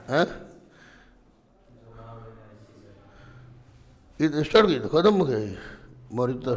हैं? ये स्टार्ट की तो खत्म हो गई मौर्य।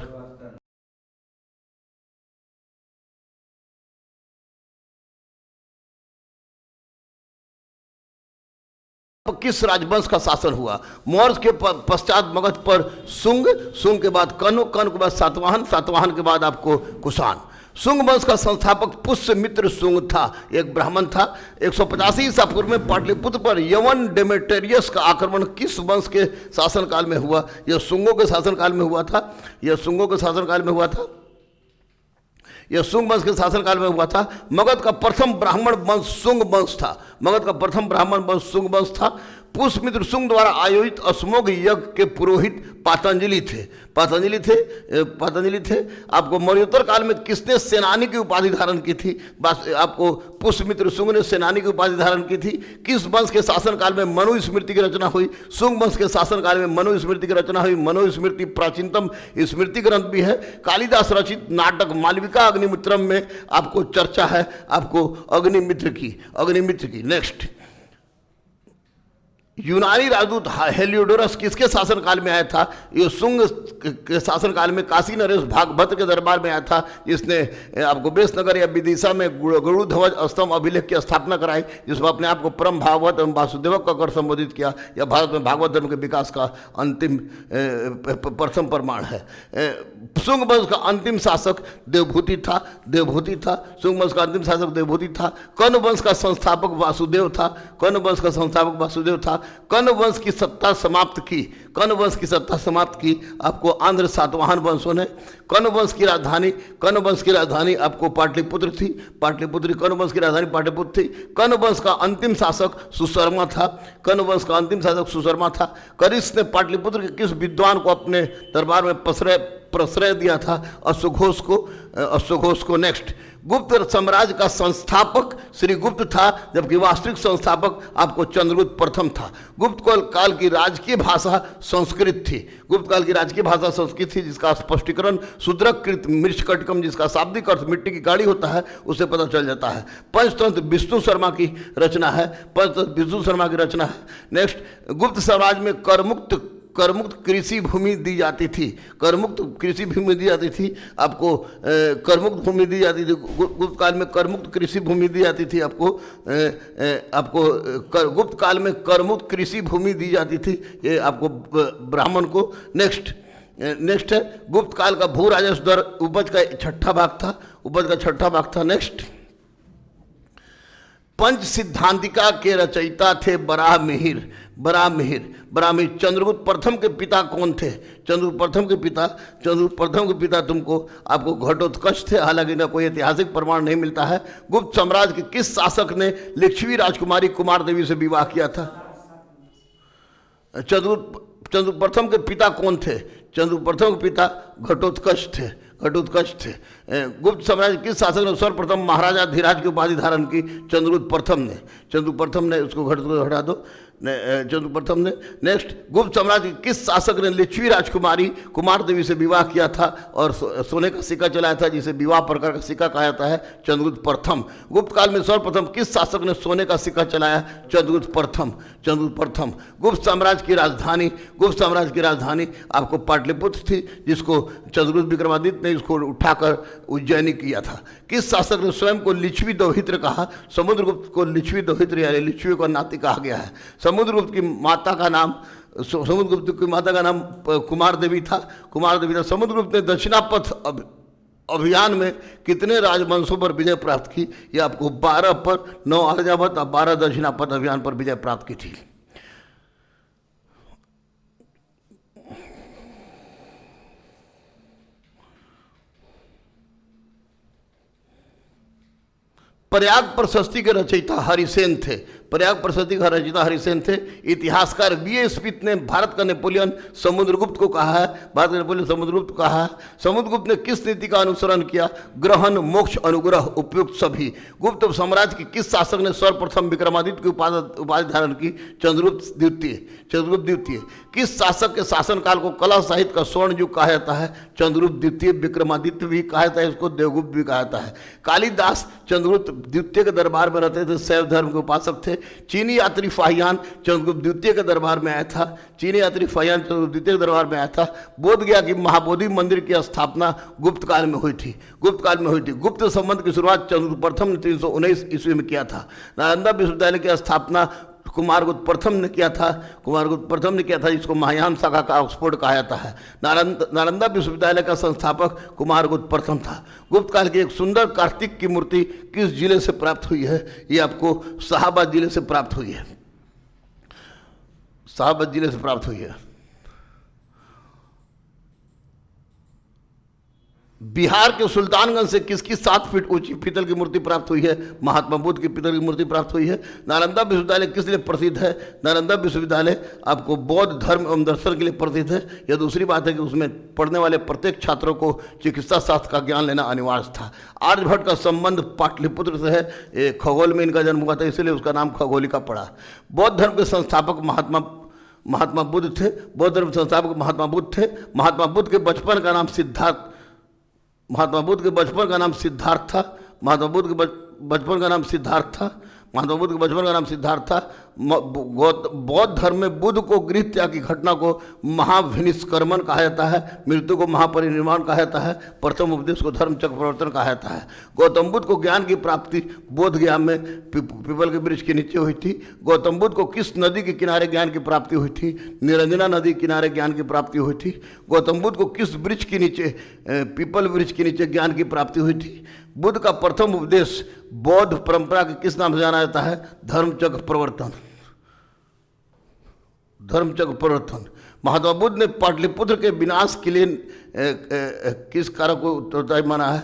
किस राजवंश का शासन हुआ? मौर्य के पश्चात मगध पर शुंग, शुंग के बाद कनु, कनु के बाद सातवाहन, सातवाहन के बाद आपको कुषाण। शुंग वंश का संस्थापक पुष्यमित्र शुंग था, एक ब्राह्मण था। 185 ईसा पूर्व में पाटलिपुत्र पर यवन डेमेटेरियस का आक्रमण किस वंश के शासनकाल में हुआ? यह शुंगों के शासनकाल में हुआ था। यह शुंगों के शासनकाल में हुआ था। यह शुंग वंश के शासनकाल में हुआ था। मगध का प्रथम ब्राह्मण वंश शुंग वंश था। मगध का प्रथम ब्राह्मण वंश शुंग वंश था। पुष्यमित्र शुंग द्वारा आयोजित अश्वमेध यज्ञ के पुरोहित पातंजलि थे। पातंजलि थे। आपको मौर्योत्तर काल में किसने सेनानी की उपाधि धारण की थी? आपको पुष्यमित्र शुंग ने सेनानी की उपाधि धारण की थी। किस वंश के शासनकाल में मनुस्मृति की रचना हुई? शुंग वंश के शासनकाल में मनुस्मृति की रचना हुई। मनुस्मृति प्राचीनतम स्मृति ग्रंथ भी है। कालिदास रचित नाटक मालविका अग्निमित्रम में आपको चर्चा है आपको अग्निमित्र की। नेक्स्ट, यूनानी राजदूत हेलियोडोरस किसके शासनकाल में आया था? ये शुंग के शासनकाल में काशी नरेश भागभद्र के दरबार में आया था, जिसने आपको बेसनगर या विदिशा में गरुड़ध्वज स्तंभ अभिलेख की स्थापना कराई, जिसमें अपने आप को परम भागवत एवं वासुदेवक कहकर संबोधित किया। यह भारत में भागवत धर्म के विकास का अंतिम प्रथम प्रमाण है। शुंग वंश का अंतिम शासक देवभूति था। शुंग वंश का अंतिम शासक देवभूति था। कण्व वंश का संस्थापक वासुदेव था। कण्व वंश की सत्ता समाप्त की आपको आंध्र सातवाहन वंशों ने। कण्व वंश की राजधानी आपको पाटलिपुत्र थी। कण्व वंश की राजधानी पाटलिपुत्र थी। कण्व वंश का अंतिम शासक सुशर्मा था। करिश ने पाटलिपुत्र के किस विद्वान को अपने दरबार में प्रश्रय दिया था? अश्वघोष को। नेक्स्ट, गुप्त साम्राज्य का संस्थापक श्री गुप्त था, जबकि वास्तविक संस्थापक आपको चंद्रगुप्त प्रथम था। गुप्त काल की राजकीय भाषा संस्कृत थी। जिसका स्पष्टीकरण शूद्रकृत मृच्छकटिकम, जिसका शाब्दिक अर्थ मिट्टी की गाड़ी होता है, उससे पता चल जाता है। पंचतंत्र विष्णु शर्मा की रचना है। नेक्स्ट, गुप्त साम्राज्य में करमुक्त कृषि भूमि दी जाती थी। आपको करमुक्त भूमि दी जाती थी। गुप्त काल में करमुक्त कृषि भूमि दी जाती थी। गुप्त काल में करमुक्त कृषि भूमि दी जाती थी, ये आपको ब्राह्मण को। नेक्स्ट है, गुप्त काल का भू राजस्व दर उपज का छठा भाग था। नेक्स्ट, पंच सिद्धांतिका के रचयिता थे बराहमिहिर। चंद्रगुप्त प्रथम के पिता कौन थे? चंद्रगुप्त प्रथम के पिता आपको घटोत्कच थे, हालांकि ना कोई ऐतिहासिक प्रमाण नहीं मिलता है। गुप्त साम्राज्य के किस शासक ने लिच्छवी राजकुमारी कुमार देवी से विवाह किया था? चंद्रगुप्त प्रथम के पिता कौन थे? चंद्रगुप्त प्रथम के पिता घटोत्कच थे। गुप्त साम्राज्य किस शासक ने सर्वप्रथम महाराजा धीराज की उपाधि धारण की? चंद्रगुप्त प्रथम ने उसको हटा दो। चंद्रगुप्त प्रथम ने। नेक्स्ट, गुप्त साम्राज्य के किस शासक ने लिच्छवी राजकुमारी कुमार देवी से विवाह किया था और सोने का सिक्का चलाया था, जिसे विवाह प्रकार का सिक्का कहा जाता है? चंद्रगुप्त प्रथम। गुप्त काल में सर्वप्रथम किस शासक ने सोने का सिक्का चलाया? चंद्रगुप्त प्रथम। गुप्त साम्राज्य की राजधानी आपको पाटलिपुत्र थी, जिसको चंद्रगुप्त विक्रमादित्य ने इसको उठाकर उज्जैनी किया था। किस शासक ने स्वयं को लिच्छवी दौहित्र कहा? समुद्रगुप्त को लिच्छवी दौहित्र यानी लिच्छवी को नाती कहा गया है। समुद्रगुप्त की माता का नाम कुमार देवी था। समुद्रगुप्त ने दक्षिणापथ अभियान में कितने राजवंशों पर विजय प्राप्त की? यह आपको 12 पर 9 आर्यावर्त और 12 दक्षिणापथ अभियान पर विजय प्राप्त की थी। प्रयाग प्रशस्ति के रचयिता हरिसेन थे। इतिहासकार बी.ए. स्मिथ ने भारत का नेपोलियन समुद्रगुप्त को कहा है। समुद्रगुप्त ने किस नीति का अनुसरण किया? ग्रहण, मोक्ष, अनुग्रह, उपयुक्त सभी। गुप्त साम्राज्य के किस शासक ने सर्वप्रथम विक्रमादित्य की उपाधि धारण की? चंद्रगुप्त द्वितीय। किस शासक के शासनकाल को कला साहित्य का स्वर्ण युग कहा जाता है? चंद्रगुप्त द्वितीय। विक्रमादित्य भी कहा जाता है, इसको देवगुप्त भी कहा जाता है। कालिदास चंद्रगुप्त द्वितीय के दरबार में रहते थे, शैव धर्म के उपासक थे। चीनी यात्री फाहियान चंद्रगुप्त द्वितीय के दरबार में आया था। चीनी यात्री फाहियान चंद्रगुप्त द्वितीय के दरबार में आया था। बोध गया कि महाबोधि मंदिर की स्थापना गुप्त काल में हुई थी। गुप्त संबंध की शुरुआत चंद्रगुप्त प्रथम ने 319 ईस्वी में किया था। नालंदा विश्वविद्यालय की स्थापना कुमारगुप्त प्रथम ने किया था, जिसको महायान शाखा का ऑक्सफोर्ड कहा जाता है। नालंदा विश्वविद्यालय का संस्थापक कुमारगुप्त प्रथम था। गुप्त काल की एक सुंदर कार्तिक की मूर्ति किस जिले से प्राप्त हुई है? ये आपको शाहाबाद जिले से प्राप्त हुई है। शाहाबाद जिले से प्राप्त हुई है। बिहार के सुल्तानगंज से किसकी 7 फीट ऊंची पीतल की मूर्ति प्राप्त हुई है? महात्मा बुद्ध की पीतल की मूर्ति प्राप्त हुई है। नालंदा विश्वविद्यालय किस लिए प्रसिद्ध है? नालंदा विश्वविद्यालय आपको बौद्ध धर्म एवं दर्शन के लिए प्रसिद्ध है। यह दूसरी बात है कि उसमें पढ़ने वाले प्रत्येक छात्रों को चिकित्सा शास्त्र का ज्ञान लेना अनिवार्य था। आर्यभट्ट का संबंध पाटलिपुत्र से है। खगोल में इनका जन्म हुआ था, इसलिए उसका नाम खगोलिका पड़ा। बौद्ध धर्म के संस्थापक महात्मा बुद्ध थे। बौद्ध धर्म के संस्थापक महात्मा बुद्ध थे। महात्मा बुद्ध के बचपन का नाम सिद्धार्थ था। बौद्ध धर्म में बुद्ध को गृह त्याग की घटना को महाविनिष्कर्मण कहा जाता है। मृत्यु को महापरिनिर्वाण कहा जाता है। प्रथम उपदेश को धर्म चक्र प्रवर्तन कहा जाता है। गौतम बुद्ध को ज्ञान की प्राप्ति बोध गया में पीपल के वृक्ष के नीचे हुई थी। गौतम बुद्ध को किस नदी के किनारे ज्ञान की प्राप्ति हुई थी? निरंजना नदी के किनारे ज्ञान की प्राप्ति हुई थी। गौतम बुद्ध को किस वृक्ष के नीचे, पीपल वृक्ष के नीचे ज्ञान की प्राप्ति हुई थी? बुद्ध का प्रथम उपदेश बौद्ध परंपरा के किस नाम से जाना जाता है? धर्मचक्र प्रवर्तन। महात्मा बुद्ध ने पाटलिपुत्र के विनाश के लिए किस कारक को उत्तरदायी माना है?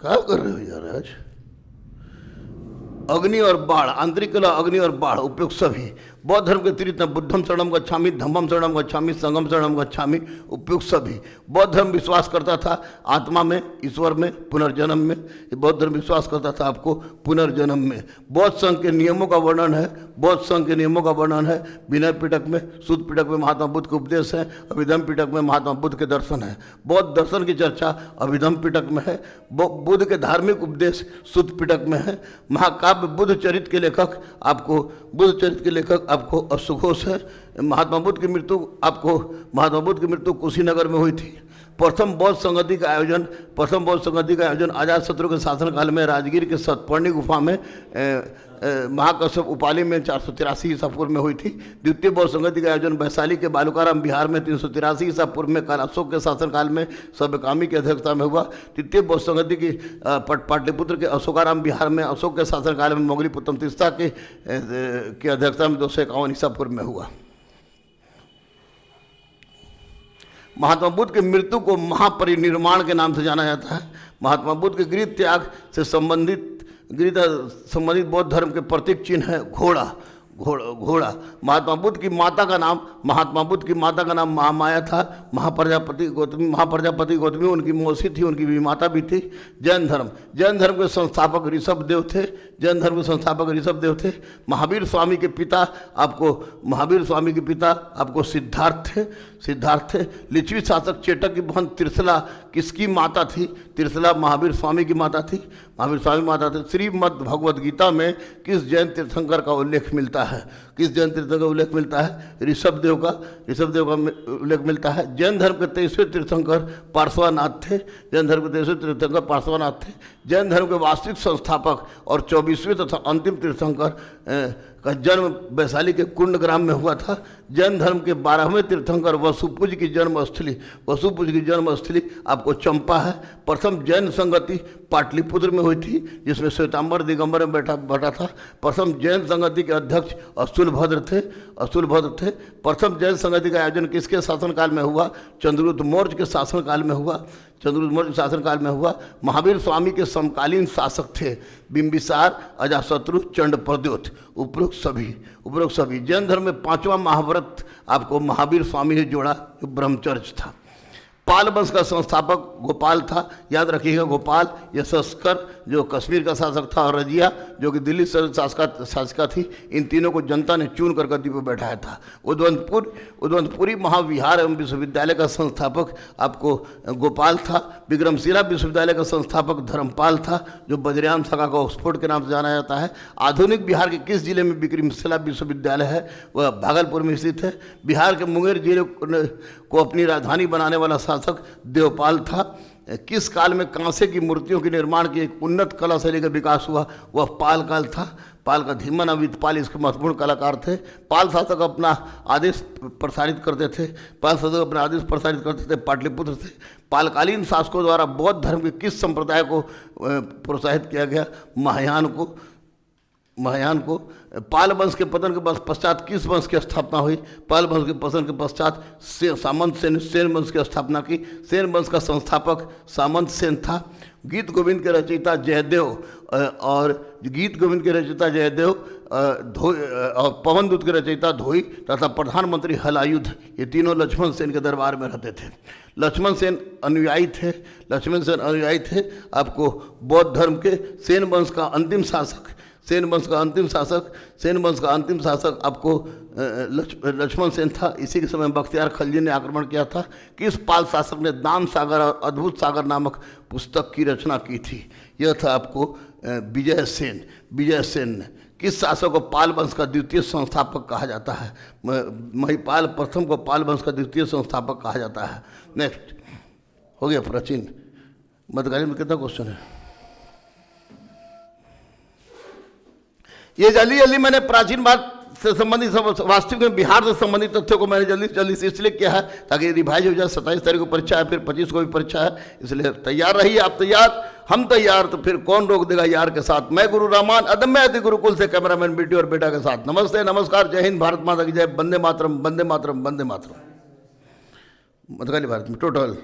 क्या कर रहे हो यार आज? अग्नि और बाढ़, आंतरिक कला, अग्नि और बाढ़, उपयुक्त सभी। बौद्ध धर्म के तीर्थ बुद्धम शरणम गच्छामि, धम्मम शरणम गच्छामि, संगम शरणम गच्छामि, उपयुक्त सभी। बौद्ध धर्म विश्वास करता था आत्मा में, ईश्वर में, पुनर्जन्म में। बौद्ध धर्म विश्वास करता था आपको पुनर्जन्म में। बौद्ध संघ के नियमों का वर्णन है। विनय पिटक में, सुत पिटक में महात्मा बुद्ध के उपदेश है। अभिधम पिटक में महात्मा बुद्ध के दर्शन है। बौद्ध दर्शन की चर्चा अभिधम पिटक में है। बुद्ध के धार्मिक उपदेश सुत पिटक में है। महाकाव्य बुद्ध चरित्र के लेखक आपको अशुघोष है। महात्मा बुद्ध की मृत्यु कुशीनगर में हुई थी। प्रथम बौद्ध संगति का आयोजन अजातशत्रु के शासनकाल में राजगीर के सतपर्णी गुफा में महाकश्यप उपाली में 483 ईसा पूर्व में हुई थी। द्वितीय बौद्ध संगति का आयोजन वैशाली के बालूकाराम बिहार में 383 ईसा पूर्व में काल अशोक के शासनकाल में सब्यकामी की अध्यक्षता में हुआ। तृतीय बौद्ध संगति की पाटलिपुत्र के अशोकाराम बिहार में अशोक के शासनकाल में मोगलीपुत्रम तीस्ता की अध्यक्षता में 251 ईसा पूर्व में हुआ। महात्मा बुद्ध की मृत्यु को महापरिनिर्वाण के नाम से जाना जाता है। महात्मा बुद्ध के गृह त्याग से संबंधित बौद्ध धर्म के प्रतीक चिन्ह है घोड़ा। महात्मा बुद्ध की माता का नाम महामाया था। महाप्रजापति गौतमी उनकी मौसी थी, उनकी भी माता भी थी। जैन धर्म के संस्थापक ऋषभदेव थे। महावीर स्वामी के पिता आपको सिद्धार्थ थे। लिच्छवी शासक चेटक की बहन त्रिशला किसकी माता थी? त्रिशला महावीर स्वामी की माता थी। श्रीमद् भगवद गीता में किस जैन तीर्थंकर का उल्लेख मिलता है? ऋषभदेव का उल्लेख मिलता है। जैन धर्म के 23वें तीर्थंकर पार्श्वनाथ थे। जैन धर्म के वास्तविक संस्थापक और 24वें तथा अंतिम तीर्थंकर का जन्म वैशाली के कुंड ग्राम में हुआ था। जैन धर्म के 12वें तीर्थंकर वसुपूज की जन्मस्थली आपको चंपा है। प्रथम जैन संगति पाटलिपुत्र में हुई थी, जिसमें श्वेतांबर दिगंबर में बैठा था। प्रथम जैन संगति के अध्यक्ष अस्तुलभद्र थे। प्रथम जैन संगति का आयोजन किसके शासनकाल में हुआ? चंद्रगुप्त मौर्य के शासनकाल में हुआ। महावीर स्वामी के समकालीन शासक थे बिंबिसार, अजातशत्रु, चंड प्रद्योत, उपरोक्त सभी। जैन धर्म में 5वां महाव्रत आपको महावीर स्वामी ने जोड़ा, ब्रह्मचर्य था। पाल वंश का संस्थापक गोपाल था, याद रखिएगा। गोपाल, यशस्कर जो कश्मीर का शासक था, और रजिया जो कि दिल्ली शासिका थी। इन तीनों को जनता ने चुन कर गद्दी पर बैठाया था। उद्वंतपुरी महाविहार एवं विश्वविद्यालय का संस्थापक आपको गोपाल था। विक्रमशिला विश्वविद्यालय का संस्थापक धर्मपाल था, जो बद्रियान शाखा को ऑक्सफोर्ड के नाम से जाना जाता है। आधुनिक बिहार के किस जिले में विक्रमशिला विश्वविद्यालय है? वह भागलपुर में स्थित है। बिहार के मुंगेर जिले को अपनी राजधानी बनाने वाला शासक देवपाल था। किस काल में कांसे की मूर्तियों के निर्माण की एक उन्नत कला शैली का विकास हुआ? वह पाल काल था। पाल का धीमन अमित पाल इसके महत्वपूर्ण कलाकार थे। पाल शासक अपना आदेश प्रसारित करते थे। पाटलिपुत्र थे। पालकालीन शासकों द्वारा बौद्ध धर्म के किस संप्रदाय को प्रोत्साहित किया गया? महायान को। पाल वंश के पतन के पश्चात किस वंश की स्थापना हुई? पाल वंश के पतन के पश्चात सामंत सेन वंश की स्थापना की। सेन वंश का संस्थापक सामंत सेन था। गीत गोविंद के रचयिता जयदेव और पवन दूत के रचयिता धोई तथा प्रधानमंत्री हलायुध, ये तीनों लक्ष्मण सेन के दरबार में रहते थे। लक्ष्मण सेन अनुयायी थे आपको बौद्ध धर्म के। सेन वंश का अंतिम शासक आपको लक्ष्मण सेन था। इसी के समय बख्तियार खलजी ने आक्रमण किया था। किस पाल शासक ने दान सागर और अद्भुत सागर नामक पुस्तक की रचना की थी? यह था आपको विजय सेन ने। किस शासक को पाल वंश का द्वितीय संस्थापक कहा जाता है? महिपाल प्रथम को पाल वंश का द्वितीय संस्थापक कहा जाता है। नेक्स्ट हो गया प्राचीन। मध्यकालीन में कितना क्वेश्चन है? ये जल्दी मैंने प्राचीन भारत से संबंधित वास्तविक में बिहार से संबंधित तथ्यों को मैंने जल्दी से इसलिए किया है ताकि रिवाइज हो जाए। 27 तारीख को परीक्षा है, फिर 25 को भी परीक्षा है, इसलिए तैयार रहिए। आप तैयार, हम तैयार, तो फिर कौन रोक देगा यार के साथ। मैं गुरु रामान अदम्य अति गुरुकुल से कैमरामैन बेटी और बेटा के साथ। नमस्ते, नमस्कार, जय हिंद, भारत माता की जय, वंदे मातरम, वंदे मातरम, वंदे मातरम। मध्यकालीन भारत में टोटल